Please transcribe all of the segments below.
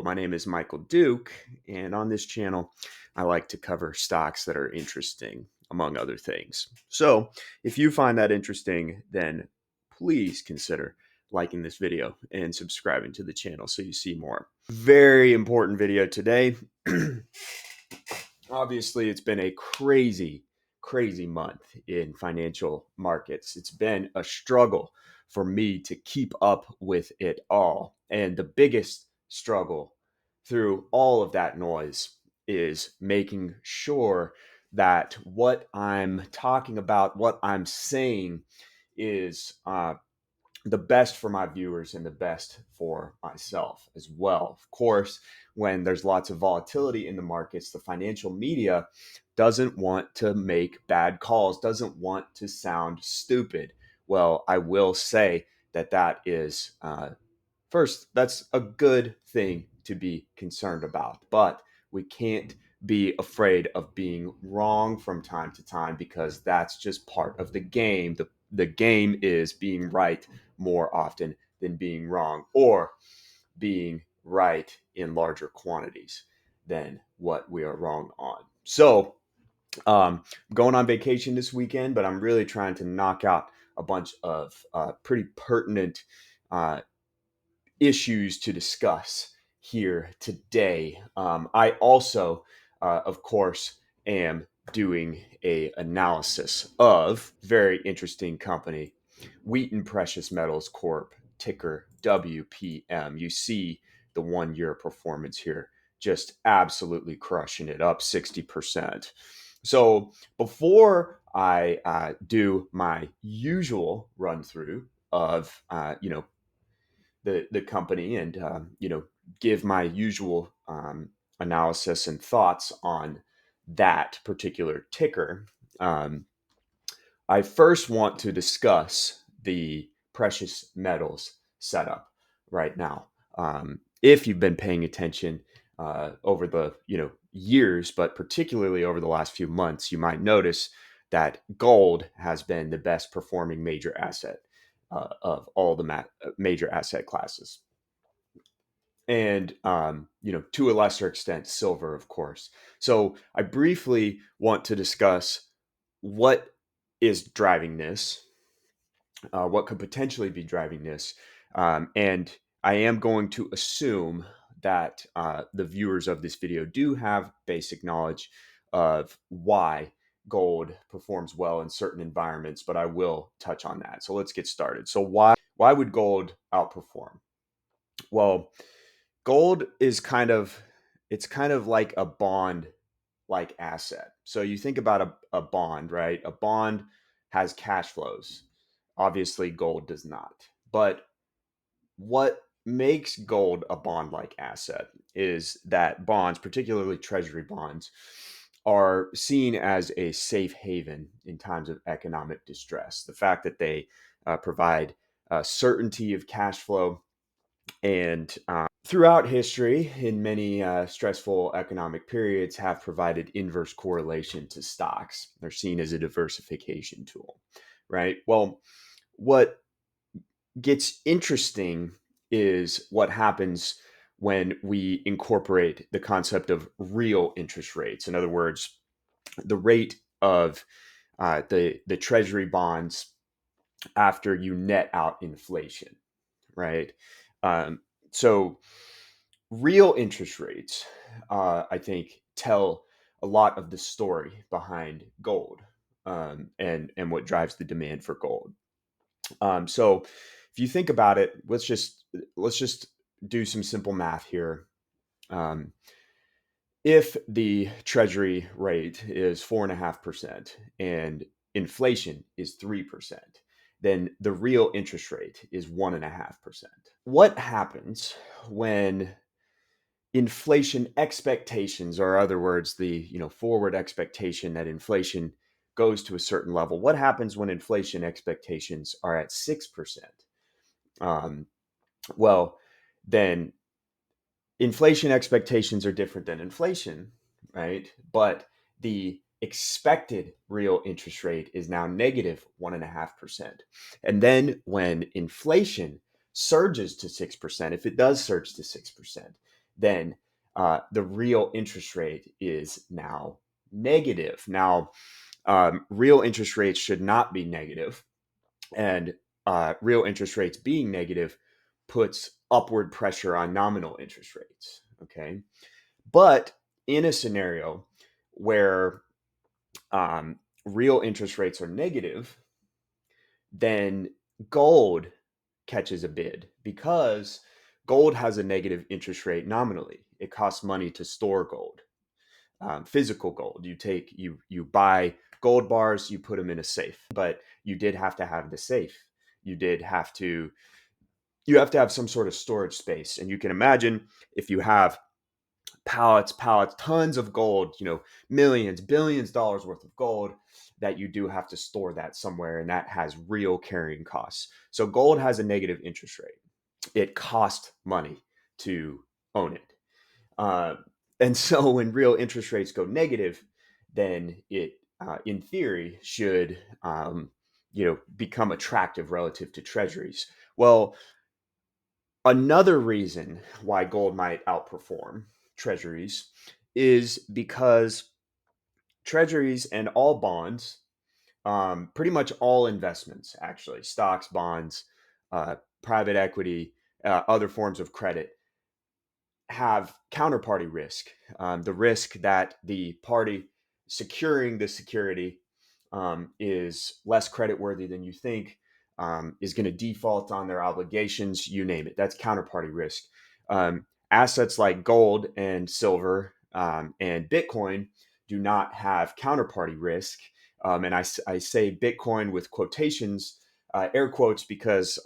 My name is Michael Duke, and on this channel, I like to cover stocks that are interesting, among other things. So, if you find that interesting, then please consider liking this video and subscribing to the channel so you see more. Very important video today. Obviously, it's been a crazy month in financial markets. It's been a struggle for me to keep up with it all. And the biggest struggle through all of that noise is making sure that what I'm talking about, what I'm saying, is the best for my viewers and the best for myself as well. Of course, when there's lots of volatility in the markets, the financial media doesn't want to make bad calls, doesn't want to sound stupid. Well, I will say that is, first, that's a good thing to be concerned about, but we can't be afraid of being wrong from time to time because that's just part of the game. The game is being right more often than being wrong, or being right in larger quantities than what we are wrong on. So, I'm going on vacation this weekend, but I'm really trying to knock out a bunch of pretty pertinent uh, issues to discuss here today. I also, of course, am doing a analysis of very interesting company, Wheaton Precious Metals Corp, ticker WPM. You see the 1 year performance here, just absolutely crushing it, up 60%. So before I do my usual run through of the company and give my usual analysis and thoughts on that particular ticker, um, I first want to discuss the precious metals setup right now. If you've been paying attention over the years, but particularly over the last few months, you might notice that gold has been the best performing major asset of all the major asset classes, and to a lesser extent silver, of course. So I briefly want to discuss what is driving this, what could potentially be driving this, and I am going to assume that the viewers of this video do have basic knowledge of why gold performs well in certain environments, but I will touch on that. So let's get started. So why would gold outperform? Well, gold is kind of like a bond like asset. So you think about a bond, right? A bond has cash flows. Obviously, gold does not. But what makes gold a bond like asset is that bonds, particularly treasury bonds, are seen as a safe haven in times of economic distress. The fact that they provide certainty of cash flow, and throughout history, in many stressful economic periods, have provided inverse correlation to stocks. They're seen as a diversification tool, right? Well, what gets interesting is what happens when we incorporate the concept of real interest rates. In other words, the rate of the treasury bonds after you net out inflation, right? Um, so real interest rates, I think, tell a lot of the story behind gold, and what drives the demand for gold. So if you think about it, let's just do some simple math here. Um, if the treasury rate is 4.5% and inflation is 3%, then the real interest rate is 1.5%. What happens when inflation expectations, or other words, the forward expectation that inflation goes to a certain level? What happens when inflation expectations are at 6%? Um, well, then inflation expectations are different than inflation, right? But the expected real interest rate is now negative 1.5%. And then when inflation surges to 6%, if it does surge to 6%, then the real interest rate is now negative. Now, real interest rates should not be negative, and real interest rates being negative puts upward pressure on nominal interest rates. Okay. But in a scenario where real interest rates are negative, then gold catches a bid because gold has a negative interest rate nominally. It costs money to store gold, physical gold. You buy gold bars, you put them in a safe, but you did have to have the safe. You did have to you have to have some sort of storage space, and you can imagine if you have pallets, tons of gold, millions, billions dollars worth of gold, that you do have to store that somewhere, and that has real carrying costs. So gold has a negative interest rate. It costs money to own it. Uh, and so when real interest rates go negative, then it, in theory, should become attractive relative to treasuries. Well, another reason why gold might outperform treasuries is because treasuries and all bonds, pretty much all investments, actually, stocks, bonds, private equity, other forms of credit, have counterparty risk. The risk that the party securing the security is less creditworthy than you think, is going to default on their obligations, you name it. That's counterparty risk. Assets like gold and silver and Bitcoin do not have counterparty risk. And I say Bitcoin with quotations, air quotes, because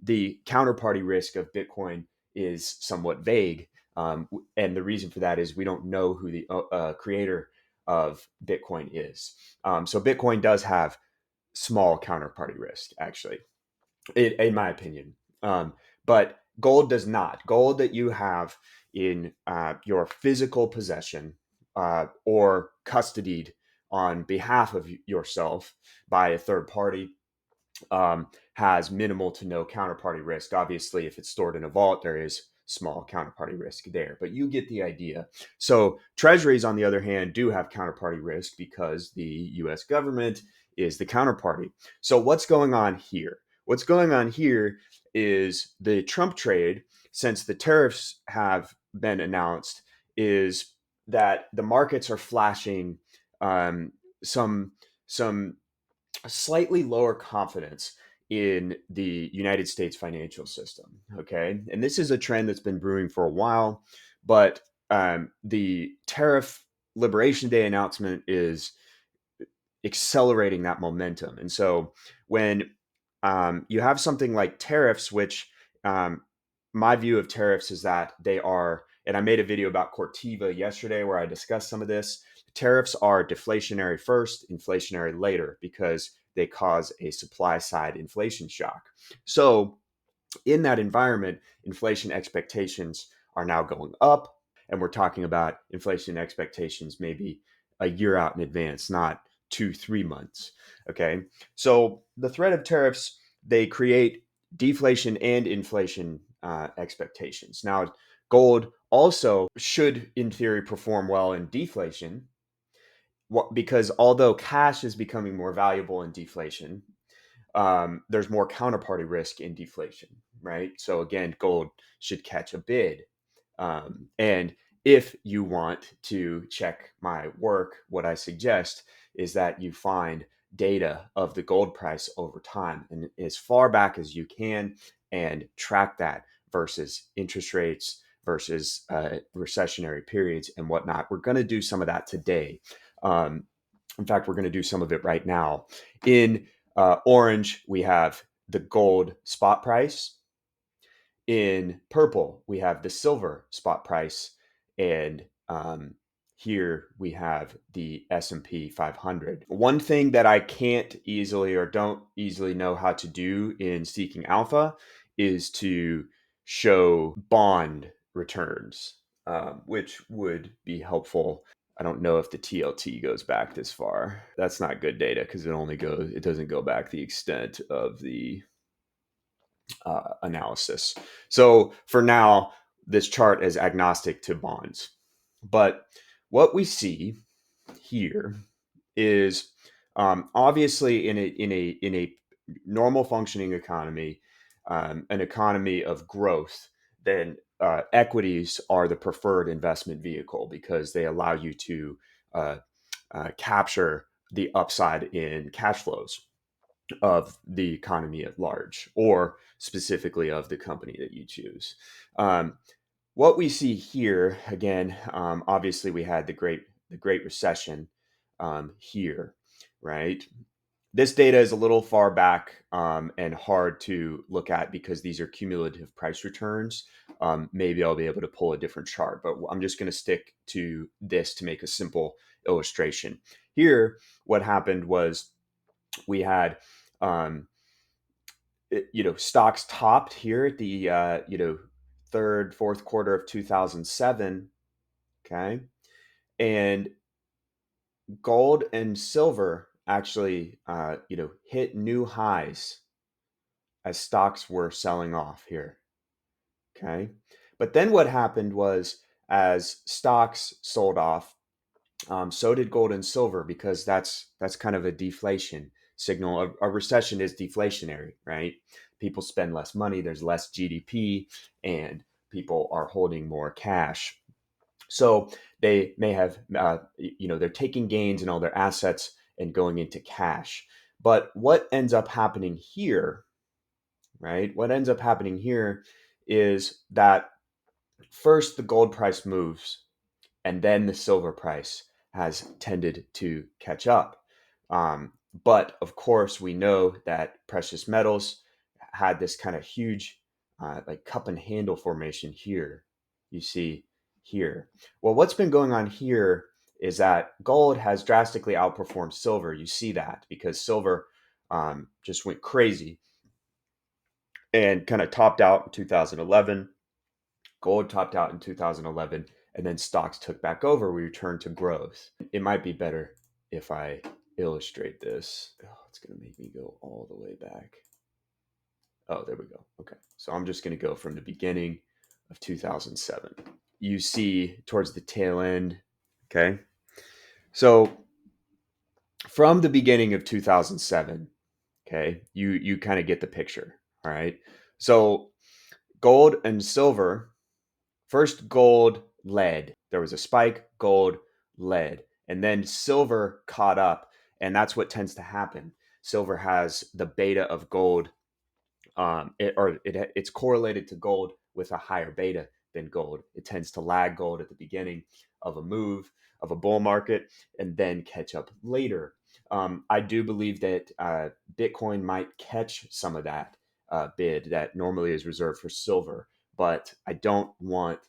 the counterparty risk of Bitcoin is somewhat vague. And the reason for that is we don't know who the creator of Bitcoin is. So Bitcoin does have small counterparty risk, actually, in my opinion. But gold does not. Gold that you have in your physical possession or custodied on behalf of yourself by a third party has minimal to no counterparty risk. Obviously, if it's stored in a vault, there is small counterparty risk there, but you get the idea. So treasuries, on the other hand, do have counterparty risk because the US government is the counterparty. So what's going on here? What's going on here is the Trump trade, since the tariffs have been announced, is that the markets are flashing some slightly lower confidence in the United States financial system. Okay. And this is a trend that's been brewing for a while, but the tariff Liberation Day announcement is accelerating that momentum. And so when you have something like tariffs, which my view of tariffs is that they are, and I made a video about Cortiva yesterday where I discussed some of this. Tariffs are deflationary first, inflationary later, because they cause a supply side inflation shock. So in that environment, inflation expectations are now going up. And we're talking about inflation expectations maybe a year out in advance, not 2-3 months. Okay. So the threat of tariffs, they create deflation and inflation expectations. Now, gold also should, in theory, perform well in deflation because although cash is becoming more valuable in deflation, there's more counterparty risk in deflation, right? So again, gold should catch a bid. And if you want to check my work, what I suggest is that you find data of the gold price over time and as far back as you can and track that versus interest rates versus recessionary periods and whatnot. We're going to do some of that today. In fact, we're going to do some of it right now. In orange, we have the gold spot price. In purple, we have the silver spot price. And here we have the S&P 500. One thing that I can't easily or don't easily know how to do in Seeking Alpha is to show bond returns, which would be helpful. I don't know if the TLT goes back this far. That's not good data because it doesn't go back the extent of the analysis. So for now, this chart as agnostic to bonds. But what we see here is obviously in a normal functioning economy, an economy of growth, then equities are the preferred investment vehicle because they allow you to uh, capture the upside in cash flows of the economy at large, or specifically of the company that you choose. Um, what we see here again, obviously, we had the Great Recession here, right? This data is a little far back and hard to look at because these are cumulative price returns. Maybe I'll be able to pull a different chart, but I'm just going to stick to this to make a simple illustration. Here, what happened was we had um, stocks topped here at the third, fourth quarter of 2007. Okay, and gold and silver actually hit new highs as stocks were selling off here. Okay, but then what happened was as stocks sold off, so did gold and silver because that's kind of a deflation signal. A recession is deflationary, right? People spend less money, there's less GDP, and people are holding more cash. So they may have, they're taking gains in all their assets and going into cash. But what ends up happening here, right? What ends up happening here is that first the gold price moves and then the silver price has tended to catch up. But of course, we know that precious metals had this kind of huge, like cup and handle formation here. You see here. Well, what's been going on here is that gold has drastically outperformed silver. You see that because silver just went crazy and kind of topped out in 2011. Gold topped out in 2011, and then stocks took back over. We returned to growth. It might be better if I illustrate this. Oh, it's going to make me go all the way back. Oh, there we go. Okay. So I'm just going to go from the beginning of 2007. You see towards the tail end. Okay. So from the beginning of 2007, okay, you kind of get the picture. All right. So gold and silver. First, gold led. There was a spike, gold led. And then silver caught up. And that's what tends to happen. Silver has the beta of gold, it's correlated to gold with a higher beta than gold. It tends to lag gold at the beginning of a move, of a bull market, and then catch up later. I do believe that Bitcoin might catch some of that bid that normally is reserved for silver, but I don't want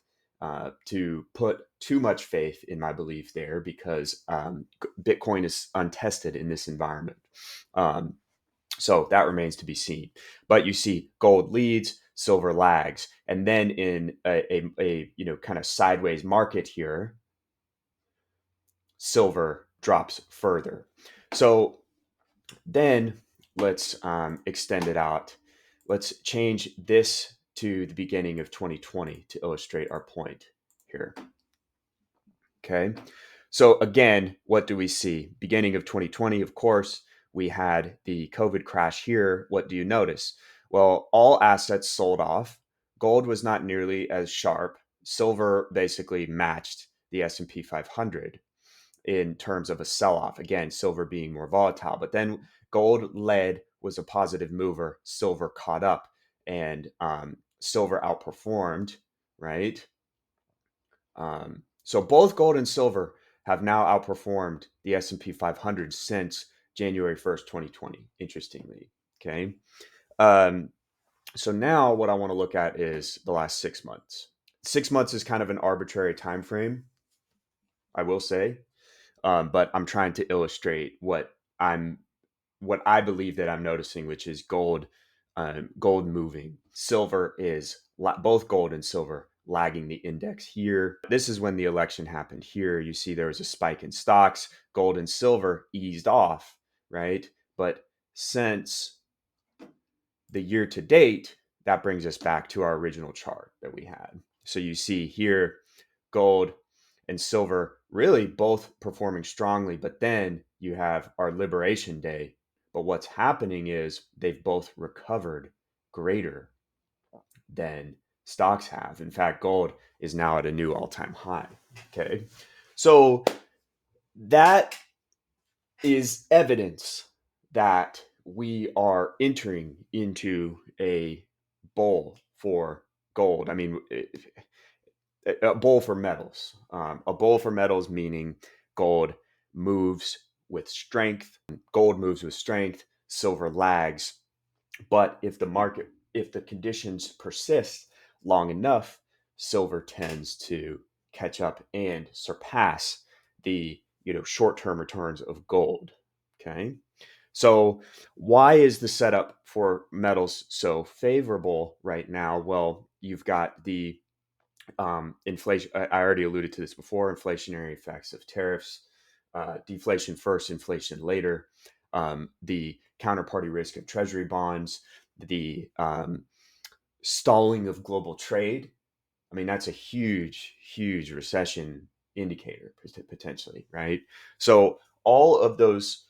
to put too much faith in my belief there because Bitcoin is untested in this environment. So that remains to be seen. But you see gold leads, silver lags. And then in a kind of sideways market here, silver drops further. So then let's extend it out. Let's change this to the beginning of 2020 to illustrate our point here. Okay. So again, what do we see? Beginning of 2020, of course, we had the COVID crash here. What do you notice? Well, all assets sold off. Gold was not nearly as sharp. Silver basically matched the S&P 500 in terms of a sell-off. Again, silver being more volatile. But then gold led was a positive mover. Silver caught up, and silver outperformed, right? So both gold and silver have now outperformed the S&P 500 since January 1st, 2020, interestingly. Okay. Um, so now what I want to look at is the last 6 months. 6 months is kind of an arbitrary time frame, I will say, but I'm trying to illustrate what I believe that I'm noticing, which is gold moving. Silver is both gold and silver lagging the index here. This is when the election happened here. You see there was a spike in stocks, gold and silver eased off, right? But since the year to date, that brings us back to our original chart that we had. So you see here, gold and silver really both performing strongly, but then you have our Liberation Day. But what's happening is they've both recovered greater than stocks have. In fact, gold is now at a new all-time high. Okay. So that is evidence that we are entering into a bull for gold. I mean, a bull for metals. A bull for metals meaning gold moves with strength. Gold moves with strength. Silver lags. But if the conditions persist long enough, silver tends to catch up and surpass the short-term returns of gold. Okay. So why is the setup for metals so favorable right now? Well, you've got the inflation. I already alluded to this before. Inflationary effects of tariffs, deflation first, inflation later. The counterparty risk of treasury bonds, the stalling of global trade. I mean, that's a huge, huge recession indicator potentially, right? So all of those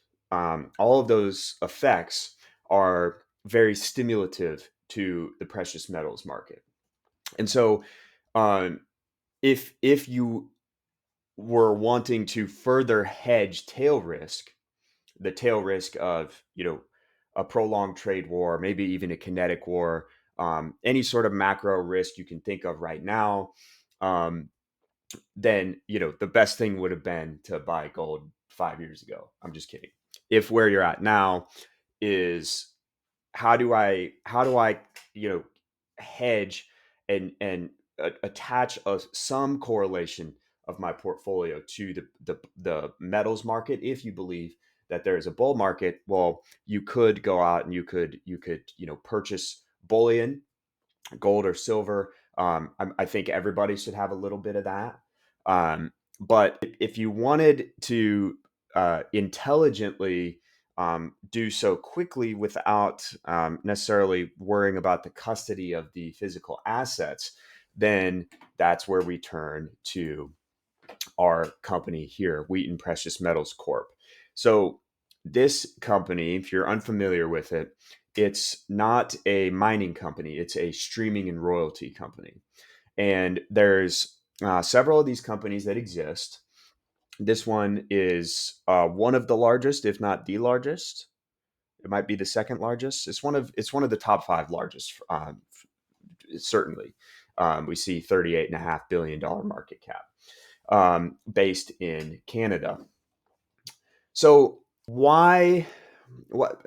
effects are very stimulative to the precious metals market. And so, um, if you were wanting to further hedge tail risk, the tail risk of a prolonged trade war, maybe even a kinetic war, any sort of macro risk you can think of right now, um, then the best thing would have been to buy gold 5 years ago. I'm just kidding. If where you're at now is how do I hedge and attach some correlation of my portfolio to the metals market. If you believe that there is a bull market, well, you could go out and you could purchase bullion, gold or silver. I think everybody should have a little bit of that. But if you wanted to intelligently do so quickly without necessarily worrying about the custody of the physical assets, then that's where we turn to our company here, Wheaton Precious Metals Corp. So this company, if you're unfamiliar with it, it's not a mining company, it's a streaming and royalty company. And there's several of these companies that exist. This one is one of the largest, if not the largest. It might be the second largest. It's one of the top five largest, certainly. We see $38.5 billion market cap, based in Canada. So why? What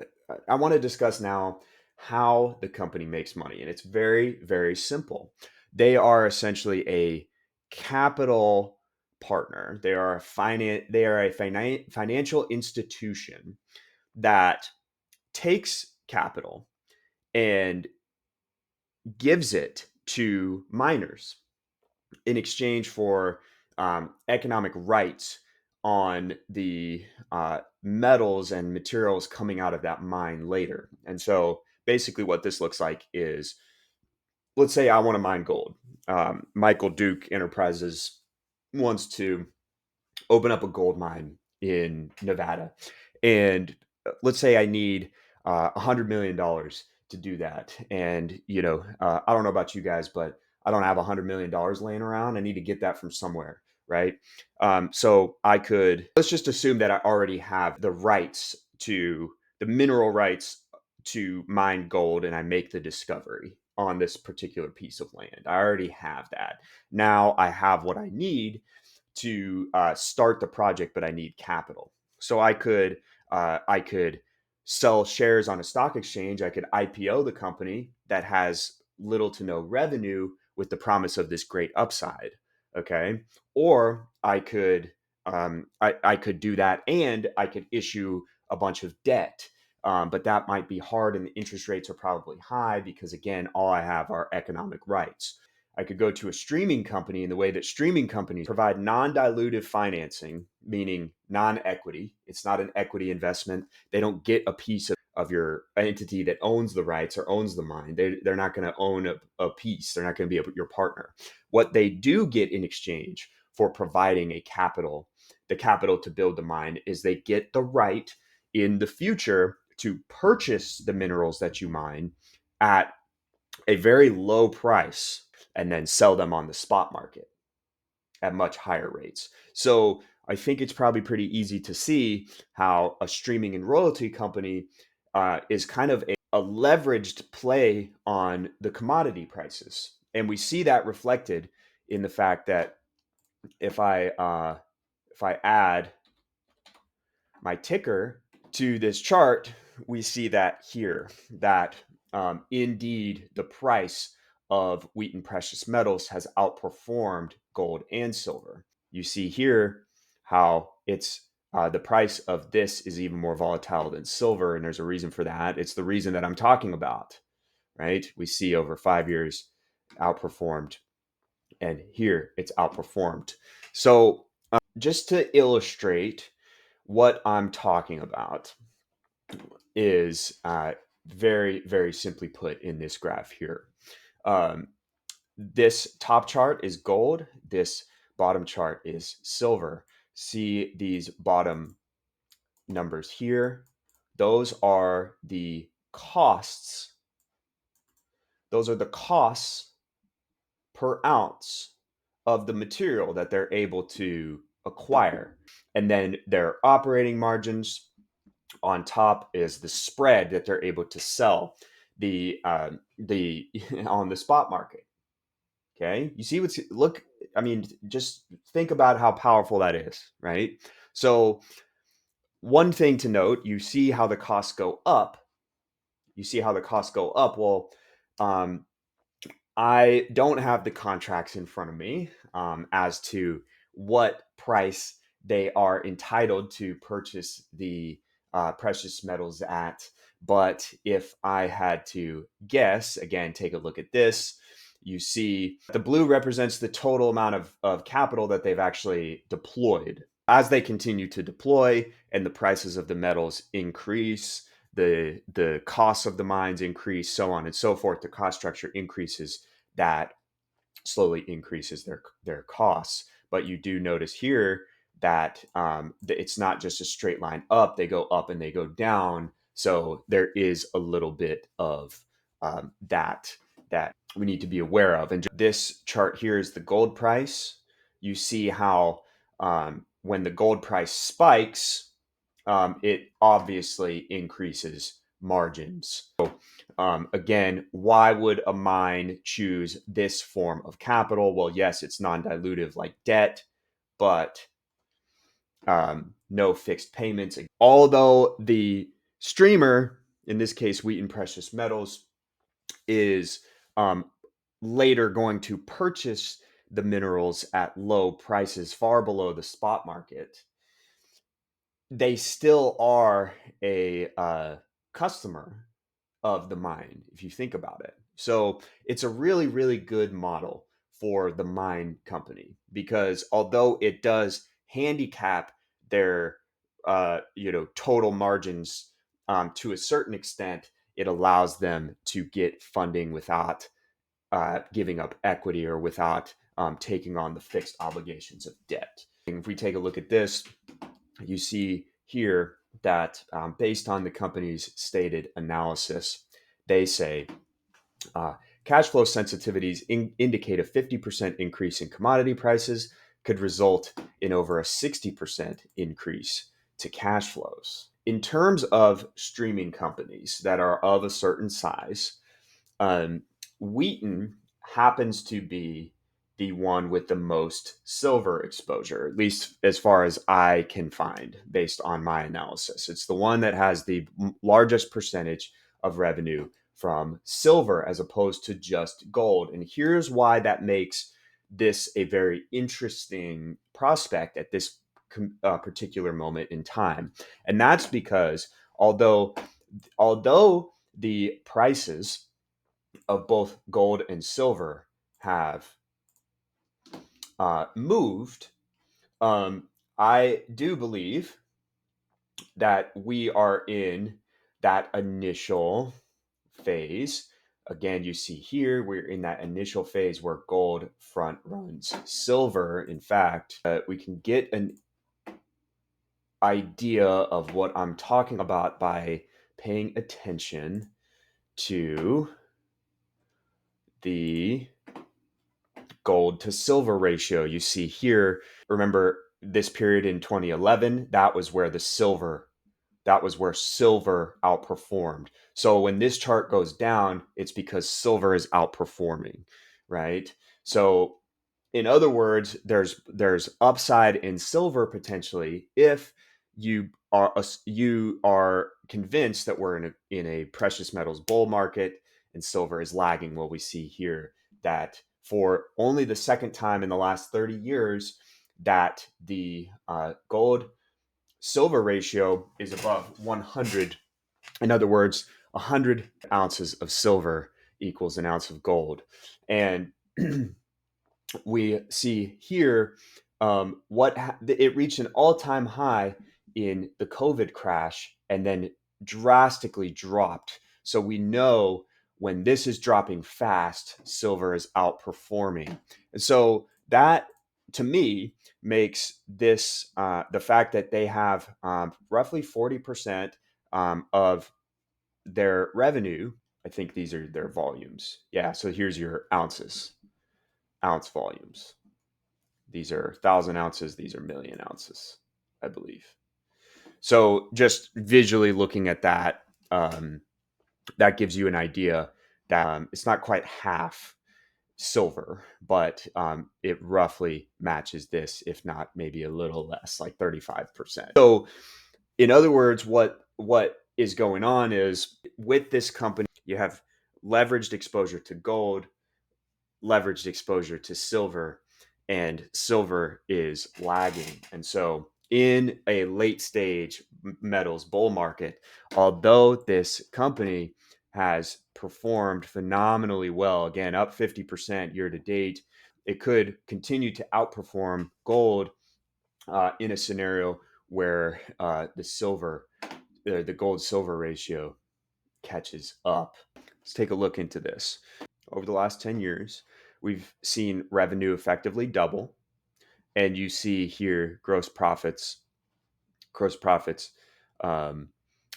I want to discuss now how the company makes money, and it's very, very simple. They are essentially a capital partner. They are a financial institution that takes capital and gives it to miners in exchange for economic rights on the metals and materials coming out of that mine later. And so basically, what this looks like is, let's say I want to mine gold. Michael Duke Enterprises wants to open up a gold mine in Nevada. And let's say I need $100 million to do that. And, I don't know about you guys, but I don't have $100 million laying around. I need to get that from somewhere. Right. So let's just assume that I already have the mineral rights to mine gold, and I make the discovery on this particular piece of land. I already have that. Now I have what I need to start the project, but I need capital. So I could sell shares on a stock exchange. I could IPO the company that has little to no revenue with the promise of this great upside. Okay, or I could do that, and I could issue a bunch of debt. But that might be hard, and the interest rates are probably high because, again, all I have are economic rights. I could go to a streaming company in the way that streaming companies provide non-dilutive financing, meaning non-equity. It's not an equity investment. They don't get a piece of your entity that owns the rights or owns the mine. They're not going to own a piece. They're not going to be your partner. What they do get in exchange for providing the capital to build the mine, is they get the right in the future to purchase the minerals that you mine at a very low price and then sell them on the spot market at much higher rates. So I think it's probably pretty easy to see how a streaming and royalty company is kind of a leveraged play on the commodity prices. And we see that reflected in the fact that if I add my ticker to this chart, we see that here, that indeed the price of Wheaton Precious Metals has outperformed gold and silver. You see here how it's the price of this is even more volatile than silver, and there's a reason for that. It's the reason that I'm talking about, right? We see over 5 years outperformed, and here it's outperformed. So just to illustrate what I'm talking about is very, very simply put in this graph here. This top chart is gold. This bottom chart is silver. See these bottom numbers here? Those are the costs. Those are the costs per ounce of the material that they're able to acquire. And then their operating margins on top is the spread that they're able to sell the on the spot market. Okay, you see I mean, just think about how powerful that is, right? So one thing to note, you see how the costs go up. You see how the costs go up. Well, um, I don't have the contracts in front of me as to what price they are entitled to purchase the precious metals at. But if I had to guess, again, take a look at this, you see the blue represents the total amount of capital that they've actually deployed. As they continue to deploy and the prices of the metals increase, the costs of the mines increase, so on and so forth, the cost structure increases, that slowly increases their costs. But you do notice here that it's not just a straight line up; they go up and they go down. So there is a little bit of that we need to be aware of. And this chart here is the gold price. You see how when the gold price spikes, it obviously increases margins. So again, why would a mine choose this form of capital? Well, yes, it's non-dilutive like debt, but no fixed payments. Although the streamer, in this case, Wheaton Precious Metals, is later going to purchase the minerals at low prices, far below the spot market, they still are a customer of the mine, if you think about it. So it's a really, really good model for the mine company, because although it does handicap their total margins to a certain extent, it allows them to get funding without giving up equity or without taking on the fixed obligations of debt. And if we take a look at this, you see here that based on the company's stated analysis, they say cash flow sensitivities indicate a 50% increase in commodity prices could result in over a 60% increase to cash flows. In terms of streaming companies that are of a certain size, Wheaton happens to be the one with the most silver exposure, at least as far as I can find based on my analysis. It's the one that has the largest percentage of revenue from silver as opposed to just gold. And here's why that makes this a very interesting prospect at this particular moment in time. And that's because although the prices of both gold and silver have moved, I do believe that we are in that initial phase. Again, you see here, we're in that initial phase where gold front runs silver. In fact, we can get an idea of what I'm talking about by paying attention to the gold to silver ratio. You see here, remember this period in 2011, that was where silver outperformed. So when this chart goes down, it's because silver is outperforming, right? So in other words, there's upside in silver potentially if you are convinced that we're in a precious metals bull market and silver is lagging. Well, we see here that for only the second time in the last 30 years that the gold silver ratio is above 100. In other words, 100 ounces of silver equals an ounce of gold. And we see here it reached an all-time high in the COVID crash and then drastically dropped. So we know when this is dropping fast, silver is outperforming. And so that, to me, makes this the fact that they have roughly 40% of their revenue. I think these are their volumes. Yeah, so here's your ounce volumes. These are 1,000 ounces. These are million ounces, I believe. So just visually looking at that, that gives you an idea that it's not quite half silver, but it roughly matches this, if not maybe a little less, like 35%. So in other words, what is going on is with this company, you have leveraged exposure to gold, leveraged exposure to silver, and silver is lagging. And so in a late stage metals bull market, although this company has performed phenomenally well, again up 50% year to date, it could continue to outperform gold in a scenario where the gold silver ratio catches up. Let's take a look into this. Over the last 10 years, we've seen revenue effectively double. And you see here gross profits um,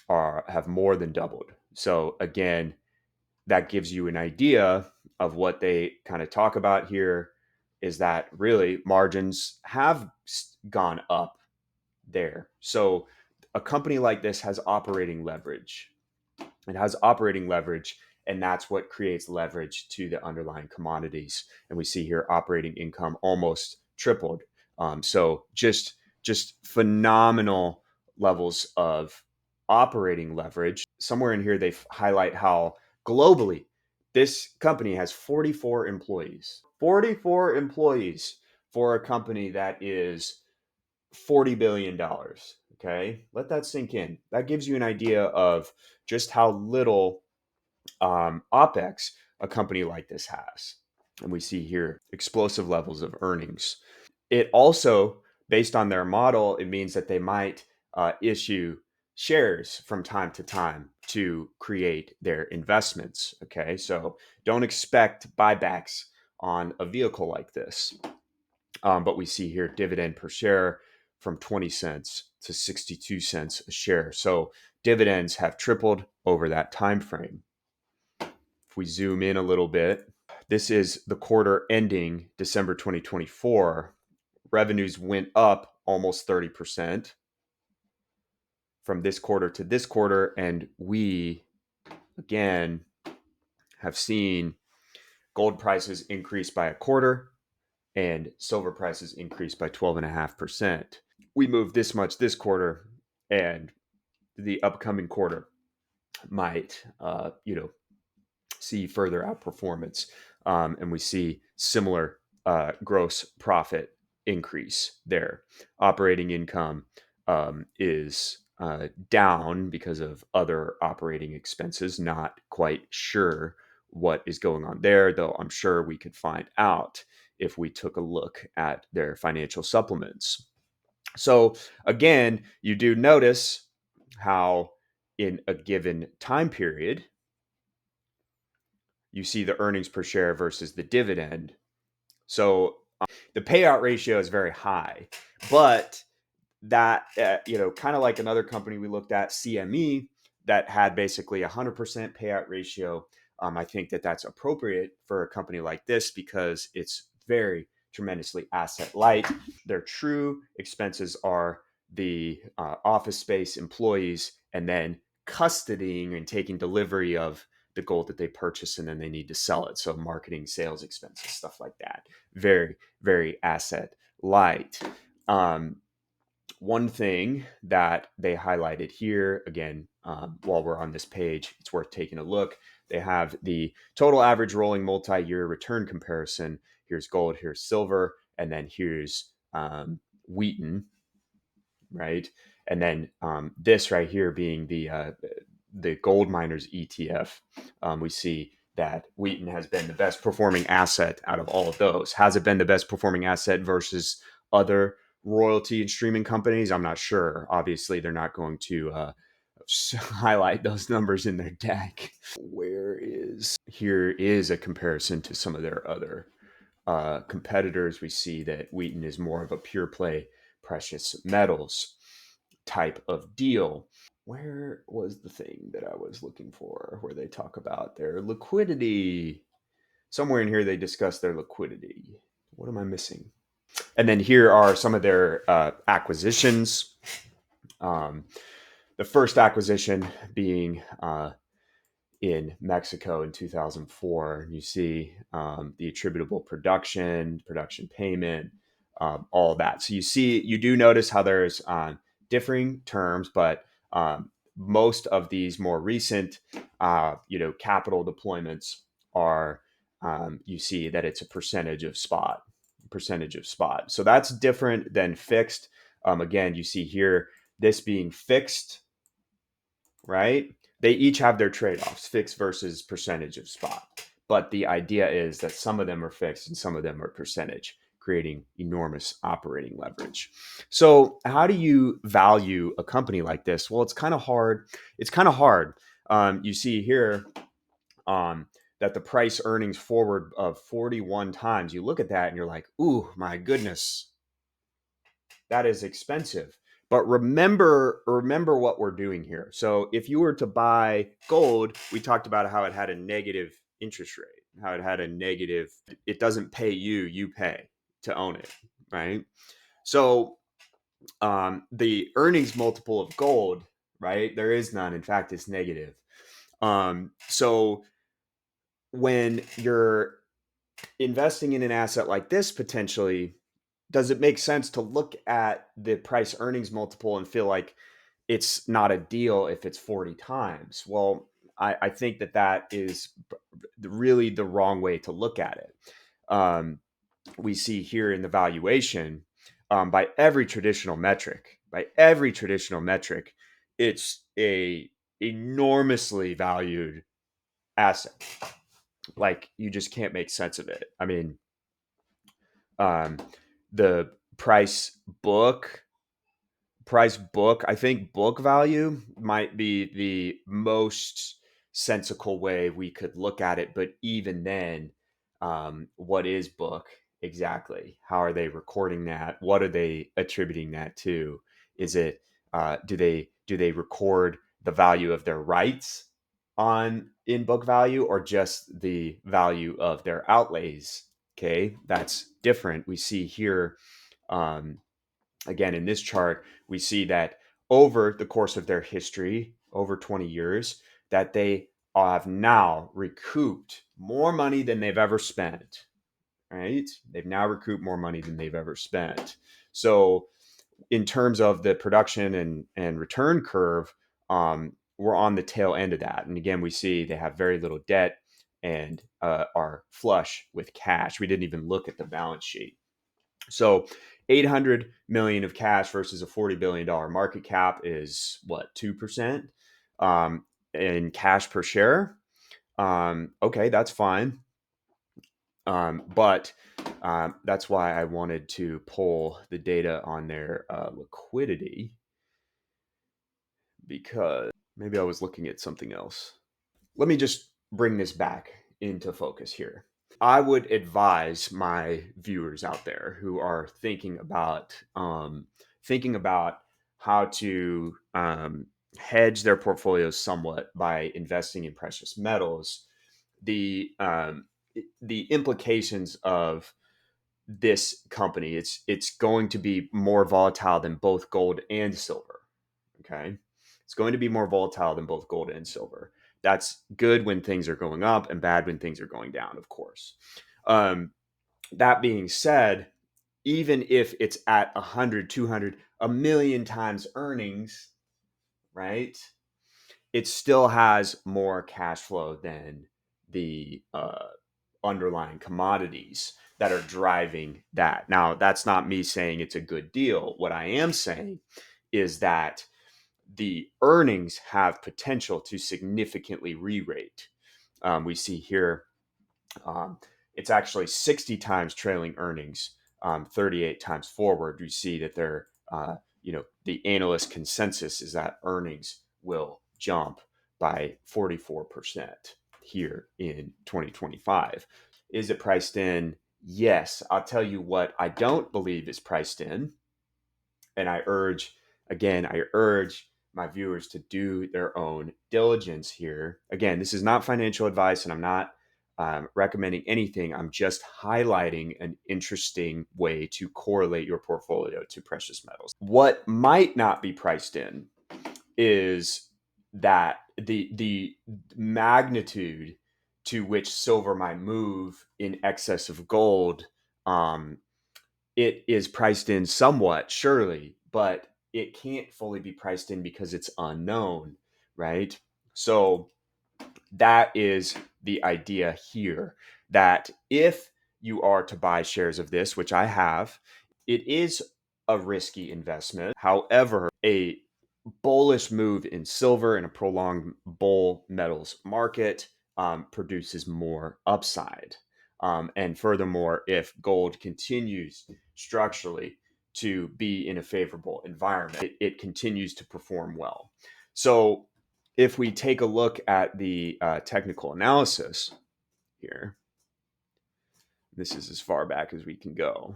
have more than doubled. So again, that gives you an idea of what they kind of talk about here is that really margins have gone up there. So a company like this has operating leverage. It has operating leverage, and that's what creates leverage to the underlying commodities. And we see here operating income almost tripled. So just phenomenal levels of operating leverage. Somewhere in here, they highlight how globally this company has 44 employees. 44 employees for a company that is $40 billion. Okay. Let that sink in. That gives you an idea of just how little OPEX a company like this has. And we see here explosive levels of earnings. It also, based on their model, it means that they might issue shares from time to time to create their investments. Okay. So don't expect buybacks on a vehicle like this. But we see here dividend per share from 20 cents to 62 cents a share. So dividends have tripled over that time frame. If we zoom in a little bit, this is the quarter ending December 2024. Revenues went up almost 30% from this quarter to this quarter. And we, again, have seen gold prices increase by a quarter and silver prices increase by 12.5%. We moved this much this quarter, and the upcoming quarter might, see further outperformance, and we see similar gross profit increase there. Operating income is down because of other operating expenses. Not quite sure what is going on there, though I'm sure we could find out if we took a look at their financial supplements. So again, you do notice how in a given time period, you see the earnings per share versus the dividend. So the payout ratio is very high, but that, kind of like another company we looked at, CME, that had basically 100% payout ratio. I think that that's appropriate for a company like this because it's very tremendously asset light. Their true expenses are the office space, employees, and then custodying and taking delivery of the gold that they purchase, and then they need to sell it. So marketing, sales expenses, stuff like that. Very, very asset light. One thing that they highlighted here, again, while we're on this page, it's worth taking a look. They have the total average rolling multi-year return comparison. Here's gold, here's silver, and then here's Wheaton, right? And then this right here being the gold miners ETF. We see that Wheaton has been the best performing asset out of all of those. Has it been the best performing asset versus other royalty and streaming companies? I'm not sure. Obviously, they're not going to highlight those numbers in their deck. Here is a comparison to some of their other competitors. We see that Wheaton is more of a pure play precious metals type of deal. Where was the thing that I was looking for where they talk about their liquidity? Somewhere in here they discuss their liquidity. What am I missing? And then here are some of their acquisitions. The first acquisition being in Mexico in 2004. You see the attributable production payment, all that. So you do notice how there's differing terms, but most of these more recent, capital deployments are, you see that it's a percentage of spot. So that's different than fixed. Again, you see here this being fixed, right? They each have their trade-offs, fixed versus percentage of spot. But the idea is that some of them are fixed and some of them are percentage, creating enormous operating leverage. So how do you value a company like this? Well, it's kind of hard. You see here that the price earnings forward of 41 times, you look at that and you're like, ooh, my goodness, that is expensive. But remember what we're doing here. So if you were to buy gold, we talked about how it had a negative interest rate, how it had a negative, it doesn't pay you, you pay to own it, right? So the earnings multiple of gold, right? There is none. In fact, it's negative. So when you're investing in an asset like this, potentially, does it make sense to look at the price earnings multiple and feel like it's not a deal if it's 40 times? Well, I think that is really the wrong way to look at it. We see here in the valuation, by every traditional metric, it's a enormously valued asset. Like, you just can't make sense of it. I mean, the price book, I think book value might be the most sensical way we could look at it. But even then, what is book exactly? How are they recording that? What are they attributing that to? Is it do they record the value of their rights on in book value, or just the value of their outlays? Okay, that's different. We see here, again, in this chart, we see that over the course of their history, over 20 years, that they have now recouped more money than they've ever spent, right? They've now recouped more money than they've ever spent. So in terms of the production and return curve, we're on the tail end of that. And again, we see they have very little debt and are flush with cash. We didn't even look at the balance sheet. So 800 million of cash versus a $40 billion market cap is what, 2% in cash per share. Okay, that's fine. But that's why I wanted to pull the data on their liquidity, because Maybe I was looking at something else. Let me just bring this back into focus here. I would advise my viewers out there who are thinking about how to hedge their portfolios somewhat by investing in precious metals. The the implications of this company, it's going to be more volatile than both gold and silver. Okay, it's going to be more volatile than both gold and silver. That's good when things are going up and bad when things are going down, of course. um, that being said, even if it's at 100, 200, a million times earnings, right, it still has more cash flow than the underlying commodities that are driving that. Now, that's not me saying it's a good deal. What I am saying is that the earnings have potential to significantly re-rate. We see here um, it's actually 60 times trailing earnings, 38 times forward. You see that they're, the analyst consensus is that earnings will jump by 44% here in 2025. Is it priced in? Yes. I'll tell you what I don't believe is priced in. And I urge my viewers to do their own diligence here. Again, this is not financial advice, and I'm not recommending anything. I'm just highlighting an interesting way to correlate your portfolio to precious metals. What might not be priced in is that the magnitude to which silver might move in excess of gold. It is priced in somewhat, surely, but it can't fully be priced in because it's unknown, right? So that is the idea here, that if you are to buy shares of this, which I have, it is a risky investment. However, a bullish move in silver and a prolonged bull metals market produces more upside. And furthermore, if gold continues structurally to be in a favorable environment, it continues to perform well. So if we take a look at the technical analysis here, this is as far back as we can go.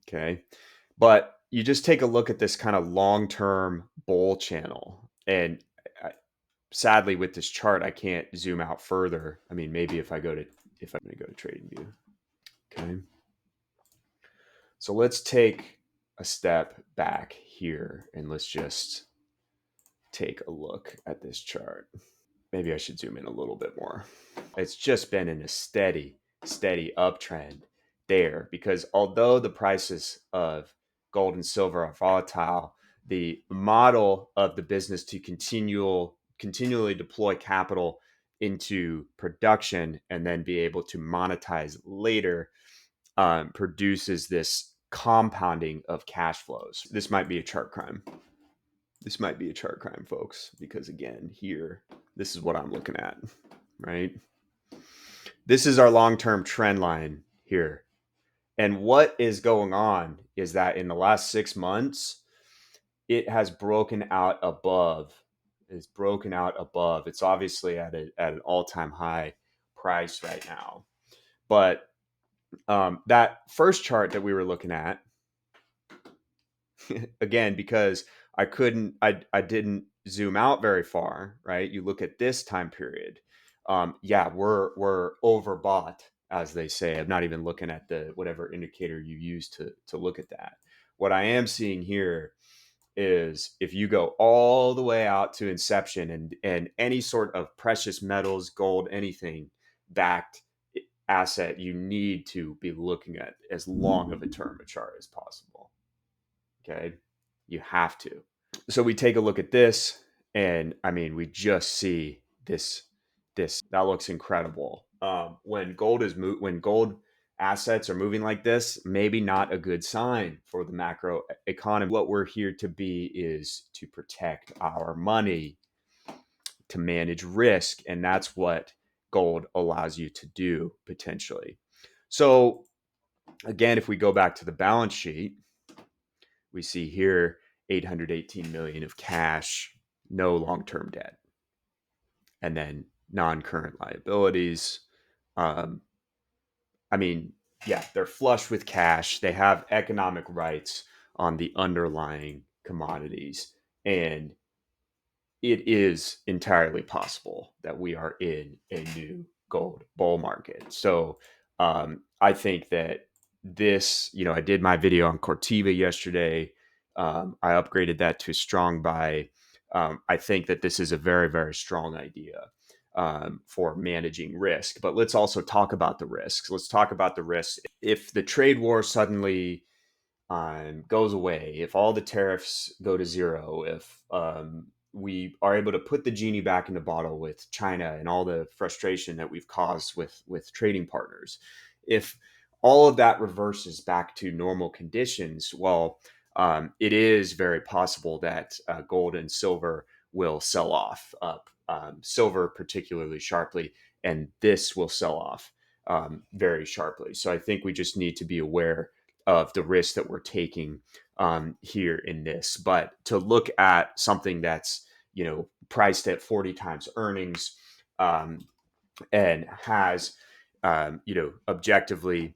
Okay. But you just take a look at this kind of long-term bull channel. And sadly, with this chart, I can't zoom out further. I mean, maybe if I'm going to go to trading view. Okay. So let's take a step back here and let's just take a look at this chart. Maybe I should zoom in a little bit more. It's just been in a steady uptrend there, because although the prices of gold and silver are volatile, the model of the business to continually deploy capital into production and then be able to monetize later produces this compounding of cash flows. This might be a chart crime. Folks, because again, here, this is what I'm looking at, right? This is our long-term trend line here. And what is going on is that in the last 6 months, it has broken out above. It's broken out above. It's obviously at an all-time high price right now. But that first chart that we were looking at, again, because I didn't zoom out very far, right? You look at this time period. Yeah, we're overbought, as they say. I'm not even looking at the whatever indicator you use to look at that. What I am seeing here is if you go all the way out to inception and any sort of precious metals, gold, anything backed asset, you need to be looking at as long of a term a chart as possible. Okay. You have to. So we take a look at this, and I mean, we just see this. That looks incredible. When gold assets are moving like this, maybe not a good sign for the macro economy. What we're here to be is to protect our money, to manage risk, and that's what gold allows you to do potentially. So again, if we go back to the balance sheet, we see here 818 million of cash, no long-term debt. and then non-current liabilities. Um, I mean, yeah, they're flush with cash. They have economic rights on the underlying commodities. And it is entirely possible that we are in a new gold bull market. So I think that this, I did my video on Cortiva yesterday. I upgraded that to a strong buy. I think that this is a very, very strong idea for managing risk. But let's also talk about the risks. Let's talk about the risks. If the trade war suddenly goes away, if all the tariffs go to zero, if we are able to put the genie back in the bottle with China and all the frustration that we've caused with trading partners, if all of that reverses back to normal conditions, well, it is very possible that gold and silver will sell off, silver particularly sharply, and this will sell off very sharply. So I think we just need to be aware of the risk that we're taking here in this. But to look at something that's priced at 40 times earnings and has objectively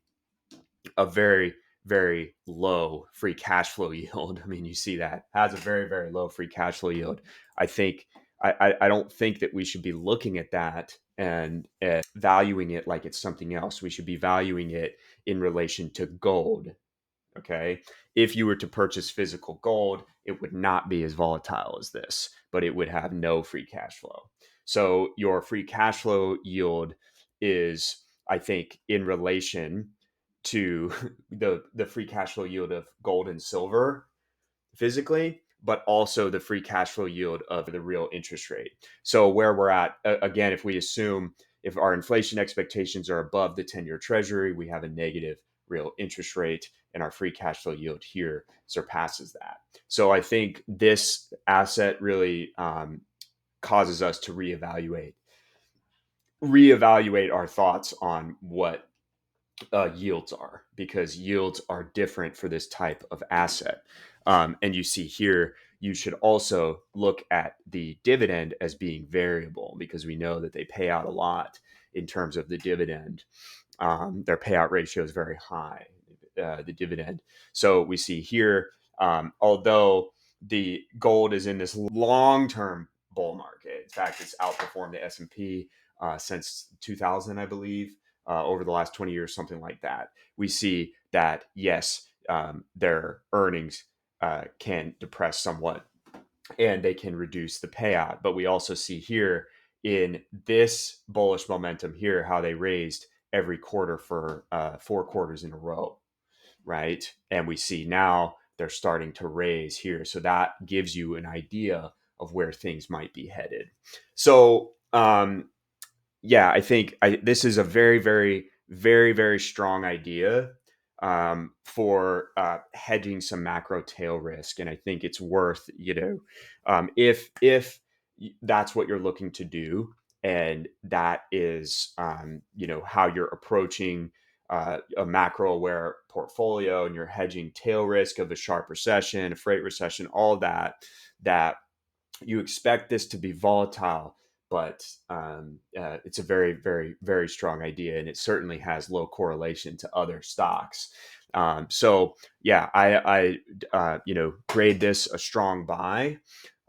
a very very low free cash flow yield. I mean, you see that has a very very low free cash flow yield. I think I don't think that we should be looking at that and valuing it like it's something else. We should be valuing it in relation to gold. Okay. If you were to purchase physical gold, it would not be as volatile as this, but it would have no free cash flow. So your free cash flow yield is, I think, in relation to the free cash flow yield of gold and silver physically, but also the free cash flow yield of the real interest rate. So where we're at, again, if we assume if our inflation expectations are above the 10-year treasury, we have a negative real interest rate, and our free cash flow yield here surpasses that. So I think this asset really causes us to reevaluate our thoughts on what yields are, because yields are different for this type of asset. And you see here, you should also look at the dividend as being variable, because we know that they pay out a lot in terms of the dividend. Their payout ratio is very high, the dividend. So we see here, although the gold is in this long-term bull market, in fact, it's outperformed the S&P since 2000, I believe, over the last 20 years, something like that. We see that, yes, their earnings can depress somewhat and they can reduce the payout. But we also see here in this bullish momentum here how they raised every quarter for 4 quarters in a row, right? And we see now they're starting to raise here. So that gives you an idea of where things might be headed. So, yeah, I think this is a very, very, very, very strong idea for hedging some macro tail risk, and I think it's worth if that's what you're looking to do, and that is how you're approaching a macro aware portfolio, and you're hedging tail risk of a sharp recession, a freight recession, all that you expect this to be volatile, but it's a very, very, very strong idea, and it certainly has low correlation to other stocks. So yeah, I grade this a strong buy,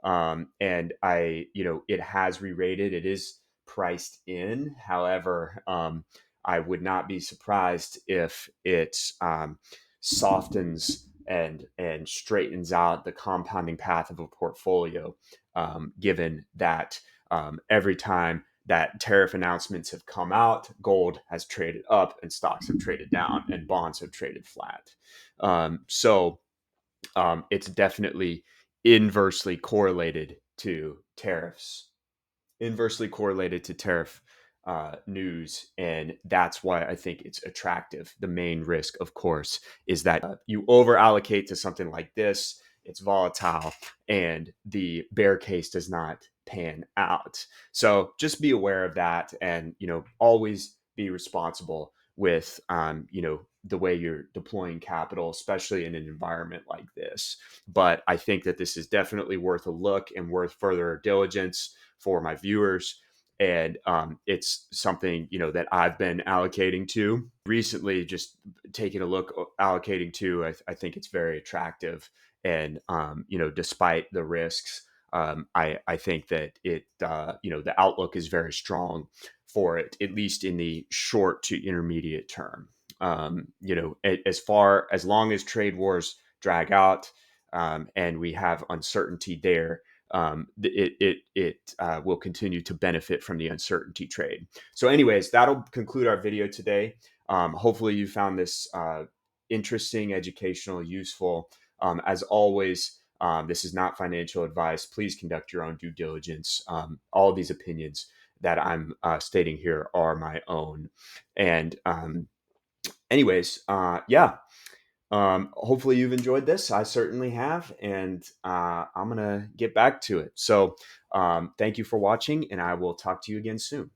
and it has re-rated. It is priced in. However, I would not be surprised if it softens and straightens out the compounding path of a portfolio, given that every time that tariff announcements have come out, gold has traded up and stocks have traded down and bonds have traded flat. So it's definitely inversely correlated to tariffs, inversely correlated to tariff news. And that's why I think it's attractive. The main risk, of course, is that you over allocate to something like this, it's volatile, and the bear case does not pan out. So just be aware of that, and always be responsible with the way you're deploying capital, especially in an environment like this. But I think that this is definitely worth a look and worth further diligence for my viewers. And it's something, that I've been allocating to recently, just taking a look, allocating to. I think it's very attractive. And, despite the risks, I think that the outlook is very strong for it, at least in the short to intermediate term. As long as trade wars drag out, and we have uncertainty there, it will continue to benefit from the uncertainty trade. So, anyways, that'll conclude our video today. Hopefully, you found this interesting, educational, useful. As always, this is not financial advice. Please conduct your own due diligence. All of these opinions that I'm stating here are my own. And anyways, yeah. Hopefully you've enjoyed this. I certainly have, and I'm gonna get back to it. So thank you for watching, and I will talk to you again soon.